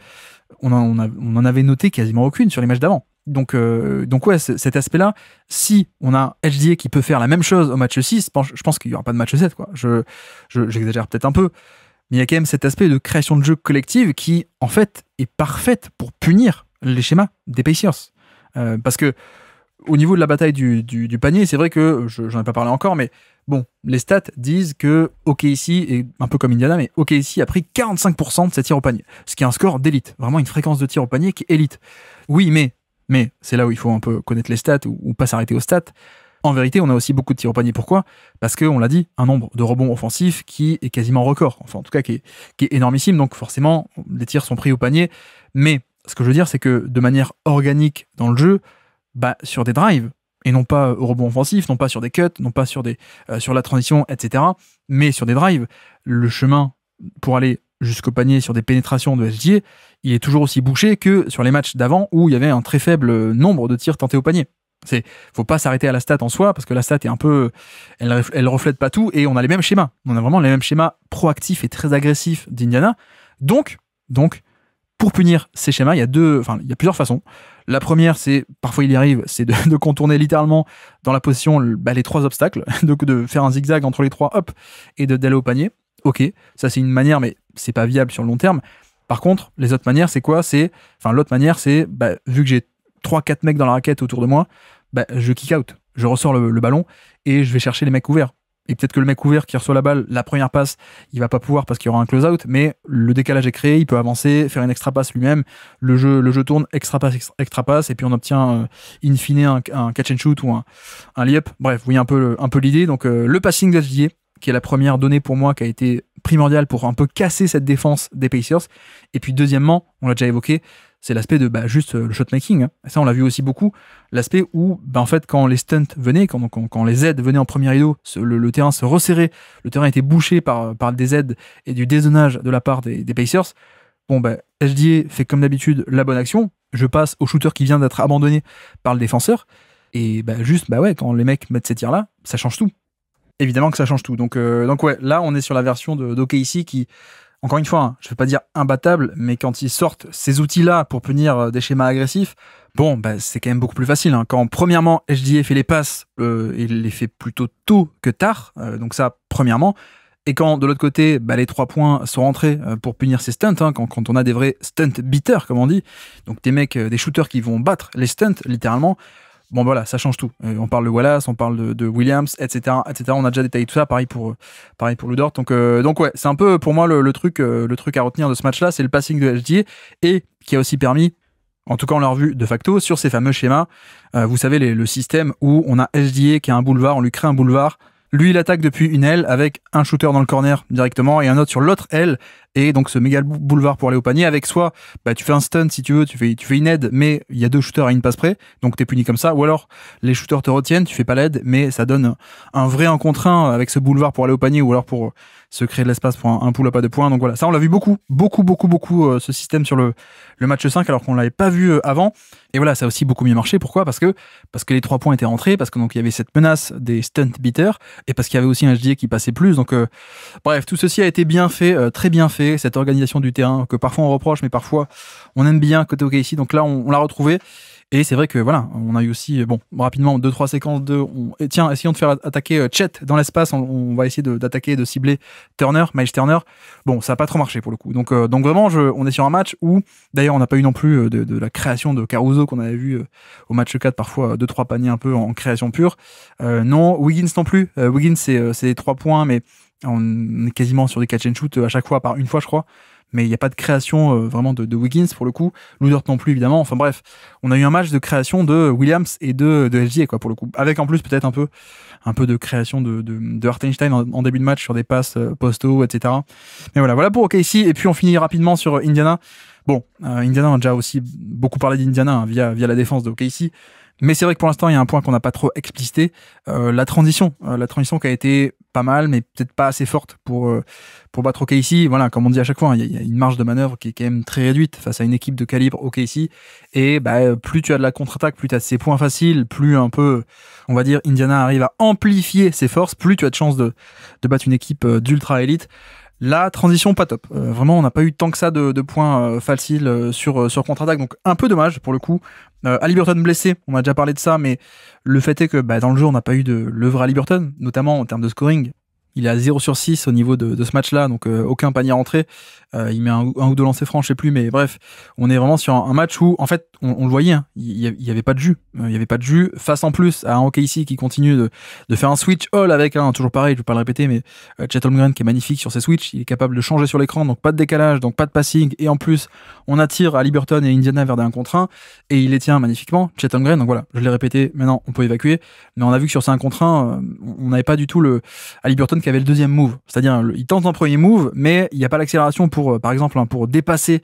on en avait noté quasiment aucune sur les matchs d'avant. Donc ouais, cet aspect-là, si on a HDA qui peut faire la même chose au match 6, je pense qu'il n'y aura pas de match 7, quoi. J'exagère peut-être un peu, mais il y a quand même cet aspect de création de jeu collective qui, en fait, est parfaite pour punir les schémas des Pacers. Parce que au niveau de la bataille du panier, c'est vrai que, j'en ai pas parlé encore, mais bon, les stats disent que OKC, est un peu comme Indiana, mais OKC a pris 45% de ses tirs au panier, ce qui est un score d'élite, vraiment une fréquence de tir au panier qui est élite. Oui, mais c'est là où il faut un peu connaître les stats ou pas s'arrêter aux stats. En vérité, on a aussi beaucoup de tirs au panier. Pourquoi ? Parce qu'on l'a dit, un nombre de rebonds offensifs qui est quasiment record, enfin en tout cas qui est énormissime, donc forcément, les tirs sont pris au panier, mais ce que je veux dire, c'est que de manière organique dans le jeu, bah, sur des drives, et non pas au rebond offensif, non pas sur des cuts, non pas sur la transition, etc., mais sur des drives, le chemin pour aller jusqu'au panier sur des pénétrations de SGA, il est toujours aussi bouché que sur les matchs d'avant où il y avait un très faible nombre de tirs tentés au panier. Faut pas s'arrêter à la stat en soi, parce que la stat est un peu, elle reflète pas tout, et on a les mêmes schémas. On a vraiment les mêmes schémas proactifs et très agressifs d'Indiana. Donc, pour punir ces schémas, il y a plusieurs façons. La première, c'est, parfois il y arrive, c'est de contourner littéralement dans la position les 3 obstacles, de faire un zigzag entre les 3, hop, et d'aller au panier. Ok, ça c'est une manière, mais c'est pas viable sur le long terme. Par contre, les autres manières, c'est quoi ? L'autre manière, c'est, vu que j'ai 3-4 mecs dans la raquette autour de moi, je kick out. Je ressors le ballon et je vais chercher les mecs ouverts. Et peut-être que le mec ouvert qui reçoit la balle, la première passe, il va pas pouvoir parce qu'il y aura un close-out, mais le décalage est créé, il peut avancer, faire une extra passe lui-même, le jeu tourne, extra passe, et puis on obtient in fine un catch and shoot ou un lay-up. Bref, vous voyez un peu l'idée. Donc le passing de SGA, qui est la première donnée pour moi qui a été primordiale pour un peu casser cette défense des Pacers. Et puis deuxièmement, on l'a déjà évoqué, c'est l'aspect de juste le shotmaking. Ça, on l'a vu aussi beaucoup. L'aspect où, en fait, quand les stunts venaient, quand les aides venaient en premier rideau, le terrain se resserrait, le terrain était bouché par des aides et du dézonage de la part des Pacers. SGA fait comme d'habitude la bonne action. Je passe au shooter qui vient d'être abandonné par le défenseur. Et quand les mecs mettent ces tirs-là, ça change tout. Évidemment que ça change tout. Donc ouais, là, on est sur la version d'OKC qui, encore une fois, je ne vais pas dire imbattable, mais quand ils sortent ces outils-là pour punir des schémas agressifs, c'est quand même beaucoup plus facile. Quand, premièrement, SGA fait les passes, il les fait plutôt tôt que tard. Donc ça, premièrement. Et quand, de l'autre côté, les 3 points sont rentrés pour punir ces stunts, quand on a des vrais stunt beaters, comme on dit, donc des mecs, des shooters qui vont battre les stunts, littéralement, ça change tout. On parle de Wallace, on parle de Williams, etc., etc. On a déjà détaillé tout ça, pareil pour Lu Dort. Donc ouais, c'est un peu pour moi le truc à retenir de ce match-là, c'est le passing de SGA et qui a aussi permis, en tout cas on l'a revu de facto sur ces fameux schémas. Vous savez le système où on a SGA qui a un boulevard, on lui crée un boulevard. Lui, il attaque depuis une aile avec un shooter dans le corner directement et un autre sur l'autre aile. Et donc, ce méga boulevard pour aller au panier avec soit, tu fais un stun si tu veux, tu fais une aide, mais il y a 2 shooters à une passe près. Donc, t'es puni comme ça. Ou alors, les shooters te retiennent, tu fais pas l'aide, mais ça donne un vrai 1 contre 1 avec ce boulevard pour aller au panier ou alors pour se créer de l'espace pour un pull-up à 2 points. Donc voilà. Ça, on l'a vu beaucoup, ce système sur le match 5 alors qu'on l'avait pas vu avant. Et voilà, ça a aussi beaucoup mieux marché. Pourquoi ? Parce que les 3 points étaient rentrés, parce que donc il y avait cette menace des stunt beaters, et parce qu'il y avait aussi un SGA qui passait plus. Donc bref, tout ceci a été bien fait, très bien fait, cette organisation du terrain que parfois on reproche, mais parfois on aime bien côté OKC. Donc là, on l'a retrouvé. Et c'est vrai que voilà, on a eu aussi, rapidement, 2-3 séquences essayons de faire attaquer Chet dans l'espace, on va essayer d'attaquer et de cibler Miles Turner. Ça n'a pas trop marché pour le coup. Donc vraiment, on est sur un match où, d'ailleurs, on n'a pas eu non plus de la création de Caruso qu'on avait vu au match 4, parfois 2-3 paniers un peu en création pure. Non, Wiggins non plus. Wiggins, c'est 3 points, mais on est quasiment sur des catch and shoot à chaque fois, par une fois, je crois. mais il n'y a pas de création vraiment de Wiggins pour le coup. Lou Dort non plus, évidemment. Enfin bref, on a eu un match de création de Williams et de SGA, quoi, pour le coup. Avec en plus peut-être un peu de création de Hartenstein en début de match sur des passes post-haut, etc. Mais voilà pour OKC. Et puis on finit rapidement sur Indiana. Bon, Indiana, on a déjà aussi beaucoup parlé d'Indiana hein, via la défense de OKC. Mais c'est vrai que pour l'instant, il y a un point qu'on n'a pas trop explicité. La transition qui a été pas mal, mais peut-être pas assez forte pour battre OKC. Voilà, comme on dit à chaque fois, hein, il y a une marge de manœuvre qui est quand même très réduite face à une équipe de calibre OKC. Et plus tu as de la contre-attaque, plus tu as de ces points faciles, plus un peu, on va dire, Indiana arrive à amplifier ses forces, plus tu as de chances de battre une équipe d'ultra élite. La transition, pas top. Vraiment, on n'a pas eu tant que ça de points faciles sur contre-attaque, donc un peu dommage pour le coup. Haliburton blessé, on a déjà parlé de ça, mais le fait est que dans le jeu, on n'a pas eu de l'œuvre Haliburton, notamment en termes de scoring. Il est à 0 sur 6 au niveau de ce match-là, donc aucun panier rentré. Il met un ou deux lancers francs, je sais plus, mais bref, on est vraiment sur un match où, en fait, on le voyait, hein, il y avait pas de jus. Il y avait pas de jus face en plus à un OKC qui continue de faire un switch all avec, toujours pareil, je vais pas le répéter, mais Chet Holmgren qui est magnifique sur ses switches, il est capable de changer sur l'écran, donc pas de décalage, donc pas de passing, et en plus, on attire Haliburton et Indiana vers des 1 contre 1, et il les tient magnifiquement, Chet Holmgren, donc voilà, je l'ai répété, maintenant on peut évacuer, mais on a vu que sur ces 1 contre 1, on n'avait pas du tout le Haliburton qui avait le deuxième move, c'est-à-dire il tente un premier move, mais il n'y a pas l'accélération pour, par exemple, pour dépasser,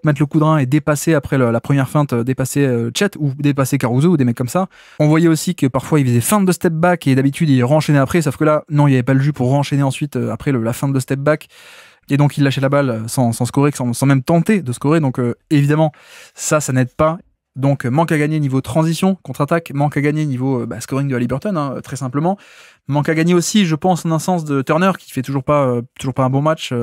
mettre le coup de rein et dépasser après la première feinte, dépasser Chet ou dépasser Caruso ou des mecs comme ça. On voyait aussi que parfois il faisait feinte de step back et d'habitude il renchaînait après, sauf que là, non, il n'y avait pas le jus pour renchaîner ensuite après la feinte de step back. Et donc il lâchait la balle sans scorer, sans même tenter de scorer. Donc évidemment, ça n'aide pas. Donc manque à gagner niveau transition, contre-attaque, manque à gagner niveau scoring de Haliburton, hein, très simplement. Manque à gagner aussi, je pense, en un sens de Turner qui fait toujours pas un bon match.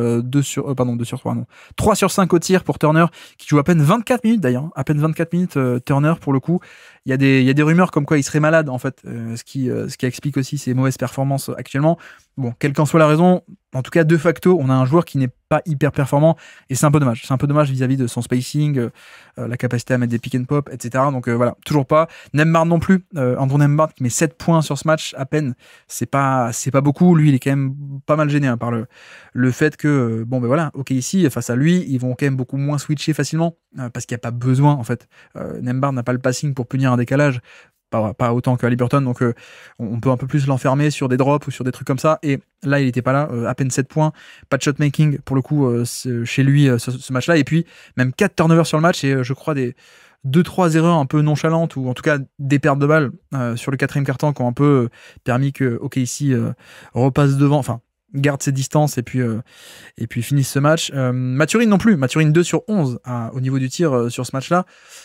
3 sur 5 au tir pour Turner qui joue à peine 24 minutes d'ailleurs, à peine 24 minutes Turner pour le coup. Il y a des rumeurs comme quoi il serait malade en fait, ce qui explique aussi ses mauvaises performances actuellement. Bon, quelle qu'en soit la raison, en tout cas de facto, on a un joueur qui n'est pas hyper performant et c'est un peu dommage. C'est un peu dommage vis-à-vis de son spacing, la capacité à mettre des pick and pop, etc. Donc voilà, toujours pas. Nembhard non plus. Andrew Nembhard qui met 7 points sur ce match à peine. C'est pas beaucoup. Lui, il est quand même pas mal gêné par le fait que ok, ici face à lui, ils vont quand même beaucoup moins switcher facilement parce qu'il n'y a pas besoin en fait. Nembhard n'a pas le passing pour punir un décalage. Pas autant que Haliburton, donc on peut un peu plus l'enfermer sur des drops ou sur des trucs comme ça, et là il était pas là, à peine 7 points, pas de shot making pour le coup chez lui ce match-là, et puis même 4 turnovers sur le match, et je crois des 2-3 erreurs un peu nonchalantes, ou en tout cas des pertes de balles sur le 4e quart-temps qui ont un peu permis que OKC repasse devant, enfin garde ses distances et puis finisse ce match. Mathurin non plus, Mathurin 2 sur 11 au niveau du tir sur ce match-là.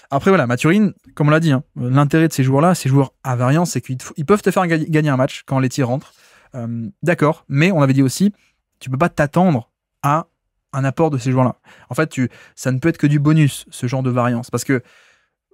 Après voilà, Mathurin, comme on l'a dit, hein, l'intérêt de ces joueurs-là, ces joueurs à variance, c'est qu'ils peuvent te faire gagner un match quand les tirs rentrent. D'accord, mais on avait dit aussi, tu peux pas t'attendre à un apport de ces joueurs-là. En fait, ça ne peut être que du bonus, ce genre de variance, parce que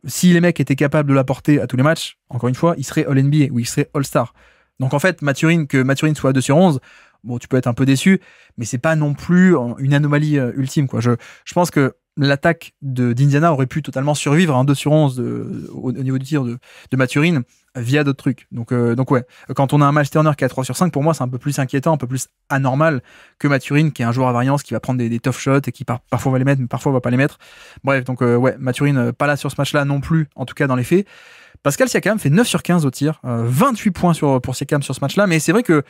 si les mecs étaient capables de l'apporter à tous les matchs, encore une fois, ils seraient All-NBA ou ils seraient All-Star. Donc en fait, que Mathurin soit à 2 sur 11, bon, tu peux être un peu déçu, mais c'est pas non plus une anomalie ultime, quoi. Je pense que l'attaque d'Indiana aurait pu totalement survivre à un 2 sur 11 au niveau du tir de Mathurin via d'autres trucs. Donc ouais, quand on a un Miles Turner qui est à 3 sur 5, pour moi, c'est un peu plus inquiétant, un peu plus anormal que Mathurin, qui est un joueur à variance, qui va prendre des tough shots et qui parfois va les mettre, mais parfois va pas les mettre. Bref, donc ouais, Mathurin pas là sur ce match-là non plus, en tout cas dans les faits. Pascal Siakam fait 9 sur 15 au tir, 28 points pour Siakam sur ce match-là, mais c'est vrai que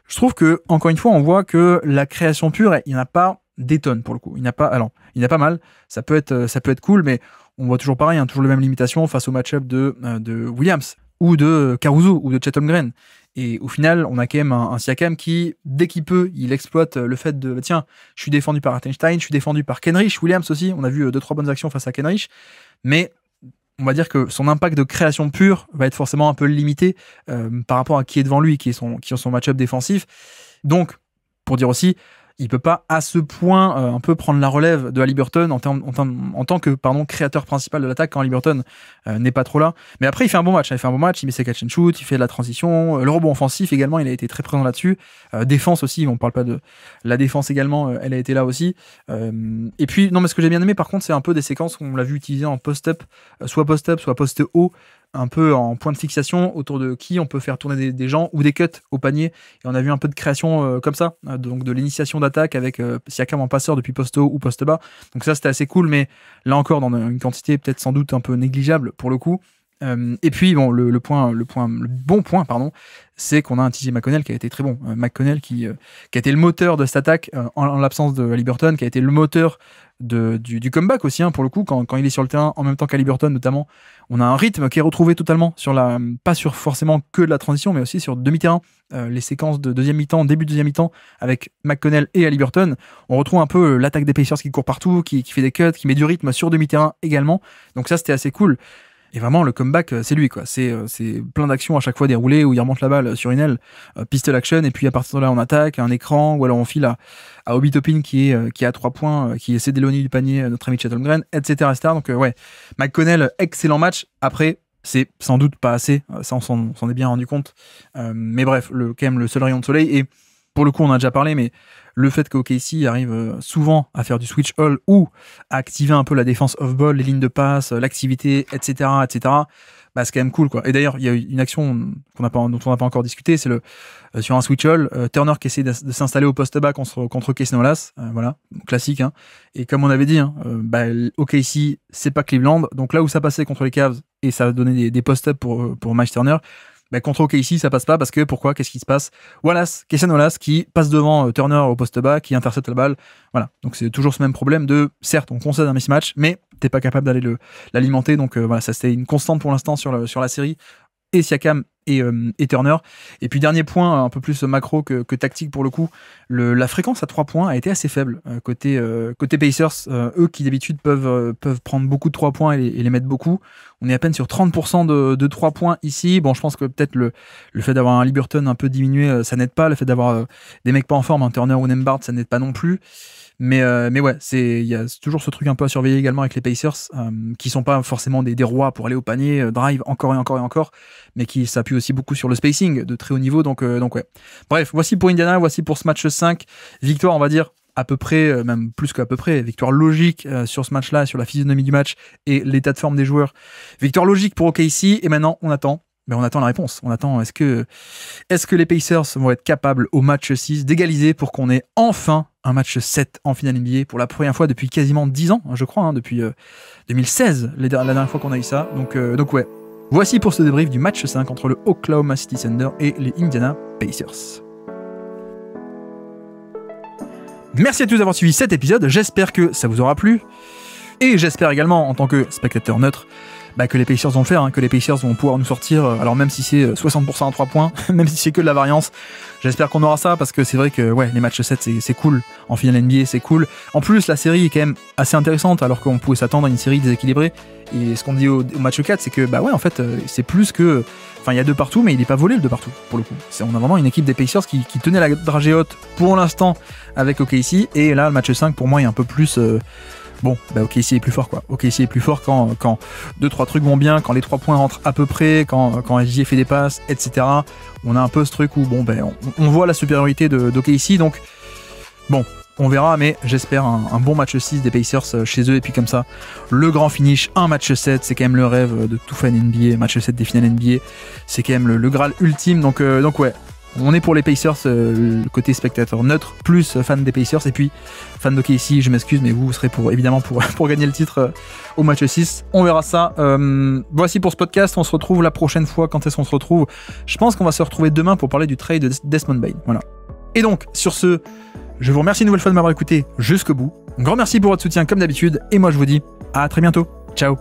je trouve que, encore une fois, on voit que la création pure, il n'y en a pas des tonnes pour le coup. Il n'y en a pas mal. Ça peut être cool, mais on voit toujours pareil, toujours les mêmes limitations face au match-up de Williams ou de Caruso ou de Chet Holmgren. Et au final, on a quand même un Siakam qui, dès qu'il peut, il exploite le fait de tiens, je suis défendu par Hartenstein, je suis défendu par Kenrich, Williams aussi. On a vu 2-3 bonnes actions face à Kenrich, mais on va dire que son impact de création pure va être forcément un peu limité par rapport à qui est devant lui, qui est son match-up défensif. Donc, pour dire aussi, il peut pas à ce point un peu prendre la relève de Haliburton en tant que créateur principal de l'attaque quand Haliburton n'est pas trop là. Mais après, il fait un bon match. Il met ses catch and shoot, il fait de la transition, le rebond offensif également, il a été très présent là-dessus. Défense aussi, on parle pas de la défense également, elle a été là aussi. Et puis, non, mais ce que j'ai bien aimé par contre, c'est un peu des séquences où on l'a vu utiliser en post-up, soit post-up, soit post-haut. un peu en point de fixation autour de qui on peut faire tourner des gens ou des cuts au panier. Et on a vu un peu de création comme ça, donc de l'initiation d'attaque avec Siakam en passeur depuis poste haut ou poste bas. Donc ça, c'était assez cool, mais là encore, dans une quantité peut-être sans doute un peu négligeable pour le coup. Et puis, bon, le bon point, c'est qu'on a un TJ McConnell qui a été très bon. McConnell qui a été le moteur de cette attaque en l'absence de Haliburton, qui a été le moteur du comeback aussi, pour le coup, quand il est sur le terrain, en même temps qu'Haliburton notamment. On a un rythme qui est retrouvé totalement pas sur forcément que de la transition, mais aussi sur demi-terrain. Les séquences de deuxième mi-temps, début de deuxième mi-temps, avec McConnell et Haliburton, on retrouve un peu l'attaque des Pacers qui court partout, qui fait des cuts, qui met du rythme sur demi-terrain également. Donc ça, c'était assez cool. Et vraiment, le comeback, c'est lui, quoi. C'est plein d'actions à chaque fois déroulées où il remonte la balle sur une aile, pistol action, et puis à partir de là, on attaque, un écran, ou alors on file à Obi Toppin qui est à 3 points, qui essaie d'éloigner du panier notre ami Chattelgren, etc. Donc, ouais, McConnell, excellent match. Après, c'est sans doute pas assez, ça on s'en est bien rendu compte. Mais bref, quand même le seul rayon de soleil. Et pour le coup, on en a déjà parlé, mais le fait qu'OKC arrive souvent à faire du switch all ou à activer un peu la défense off-ball, les lignes de passe, l'activité, etc., c'est quand même cool, quoi. Et d'ailleurs, il y a une action dont on n'a pas encore discuté, c'est sur un switch all, Turner qui essaie de s'installer au poste bas contre Cason Wallace, voilà, classique. Et comme on avait dit, OKC, c'est pas Cleveland, donc là où ça passait contre les Cavs et ça a donné des post-up pour Miles Turner, contre OKC, ça passe pas parce que pourquoi? Qu'est-ce qui se passe? Cason Wallace qui passe devant Turner au poste bas, qui intercepte la balle. Voilà. Donc c'est toujours ce même problème certes, on concède un mismatch, mais t'es pas capable d'aller l'alimenter. Donc voilà, ça c'est une constante pour l'instant sur la série. Et Siakam et Turner. Et puis dernier point, un peu plus macro que tactique pour le coup, la fréquence à 3 points a été assez faible côté Pacers, eux qui d'habitude peuvent prendre beaucoup de 3 points et les mettre beaucoup. On est à peine sur 30% de 3 points ici. Bon, je pense que peut-être le fait d'avoir un Haliburton un peu diminué, ça n'aide pas. Le fait d'avoir des mecs pas en forme, un Turner ou un Nembhard, ça n'aide pas non plus. Mais ouais, il y a toujours ce truc un peu à surveiller également avec les Pacers, qui sont pas forcément des rois pour aller au panier, drive encore et encore et encore, mais qui s'appuient aussi beaucoup sur le spacing de très haut niveau. Donc ouais. Bref, voici pour Indiana, voici pour ce match 5. Victoire, on va dire, à peu près, même plus qu'à peu près, victoire logique sur ce match-là, sur la physionomie du match et l'état de forme des joueurs. Victoire logique pour OKC, et maintenant, on attend la réponse. On attend, est-ce que les Pacers vont être capables au match 6 d'égaliser pour qu'on ait enfin un match 7 en finale NBA pour la première fois depuis quasiment 10 ans, je crois, depuis 2016, la dernière fois qu'on a eu ça. Donc ouais, voici pour ce débrief du match 5 entre le Oklahoma City Thunder et les Indiana Pacers. Merci à tous d'avoir suivi cet épisode, j'espère que ça vous aura plu. Et j'espère également, en tant que spectateur neutre, que les Pacers vont le faire, que les Pacers vont pouvoir nous sortir, alors même si c'est 60% à 3 points, même si c'est que de la variance, j'espère qu'on aura ça, parce que c'est vrai que ouais, les matchs 7 c'est cool, en finale NBA c'est cool. En plus la série est quand même assez intéressante, alors qu'on pouvait s'attendre à une série déséquilibrée, et ce qu'on dit au match 4 c'est que ouais en fait c'est plus que, enfin il y a 2 partout, mais il n'est pas volé le 2 partout pour le coup. On a vraiment une équipe des Pacers qui tenait la dragée haute pour l'instant avec OKC, et là le match 5 pour moi est un peu plus... OKC est plus fort, quoi. OKC est plus fort quand 2-3 trucs vont bien, quand les 3 points rentrent à peu près, quand SJ fait des passes, etc. On a un peu ce truc où on voit la supériorité d'OKC, donc bon, on verra, mais j'espère un bon match 6 des Pacers chez eux, et puis comme ça, le grand finish, un match 7, c'est quand même le rêve de tout fan NBA, match 7 des finales NBA, c'est quand même le Graal ultime, donc ouais. On est pour les Pacers, le côté spectateur neutre, plus fan des Pacers, et puis fan d'OKC, je m'excuse, mais vous serez évidemment pour gagner le titre au match 6. On verra ça. Voici pour ce podcast, on se retrouve la prochaine fois. Quand est-ce qu'on se retrouve? Je pense qu'on va se retrouver demain pour parler du trade de Desmond Bane. Voilà. Et donc, sur ce, je vous remercie une nouvelle fois de m'avoir écouté jusqu'au bout. Un grand merci pour votre soutien comme d'habitude, et moi je vous dis à très bientôt. Ciao.